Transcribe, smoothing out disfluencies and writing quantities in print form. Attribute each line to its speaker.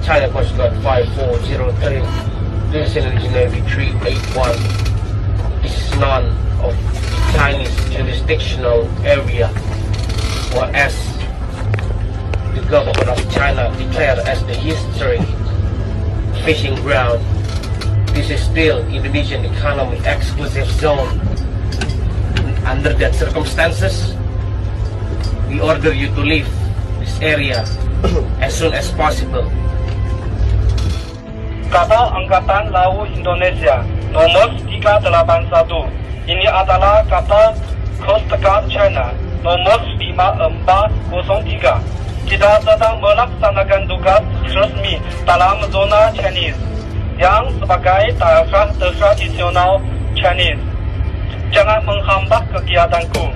Speaker 1: China Coast Guard 5403, Destination Navy 381. This is none of the Chinese jurisdictional area, or as the government of China declared as the history fishing ground. This is still Indonesian economic exclusive zone. Under that circumstances, we order you to leave this area as soon as possible.
Speaker 2: Kapal Angkatan Laut Indonesia nomor 381. Ini adalah kapal Coast Guard China nomor 5403. Kita sedang melaksanakan tugas resmi dalam zona Chinese yang sebagai daerah tradisional Chinese. Jangan menghambat kegiatanku.